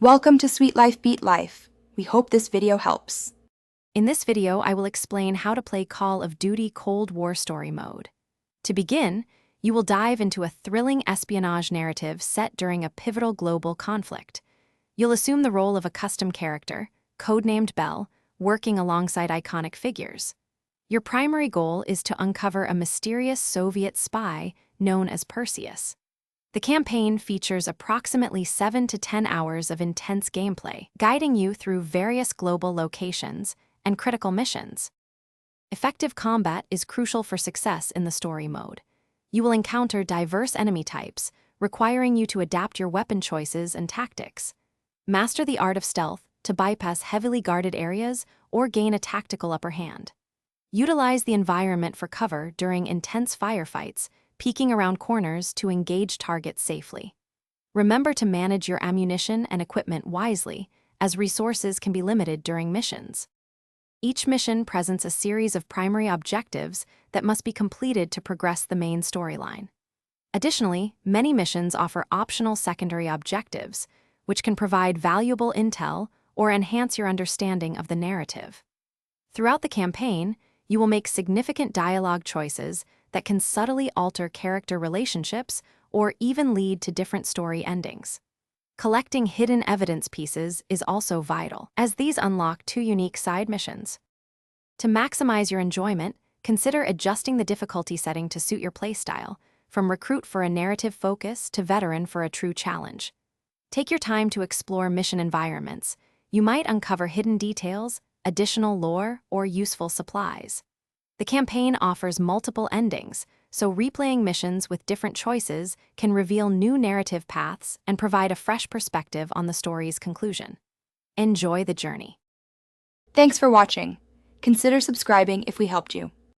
Welcome to Sweet Life Beat Life. We hope this video helps. In this video, I will explain how to play Call of Duty Cold War Story Mode. To begin, you will dive into a thrilling espionage narrative set during a pivotal global conflict. You'll assume the role of a custom character, codenamed Bell, working alongside iconic figures. Your primary goal is to uncover a mysterious Soviet spy known as Perseus. The campaign features approximately 7 to 10 hours of intense gameplay, guiding you through various global locations and critical missions. Effective combat is crucial for success in the story mode. You will encounter diverse enemy types, requiring you to adapt your weapon choices and tactics. Master the art of stealth to bypass heavily guarded areas or gain a tactical upper hand. Utilize the environment for cover during intense firefights, peeking around corners to engage targets safely. Remember to manage your ammunition and equipment wisely, as resources can be limited during missions. Each mission presents a series of primary objectives that must be completed to progress the main storyline. Additionally, many missions offer optional secondary objectives, which can provide valuable intel or enhance your understanding of the narrative. Throughout the campaign, you will make significant dialogue choices that can subtly alter character relationships or even lead to different story endings. Collecting hidden evidence pieces is also vital, as these unlock 2 unique side missions. To maximize your enjoyment, consider adjusting the difficulty setting to suit your playstyle, from recruit for a narrative focus to veteran for a true challenge. Take your time to explore mission environments. You might uncover hidden details, additional lore, or useful supplies. The campaign offers multiple endings, so replaying missions with different choices can reveal new narrative paths and provide a fresh perspective on the story's conclusion. Enjoy the journey. Thanks for watching. Consider subscribing if we helped you.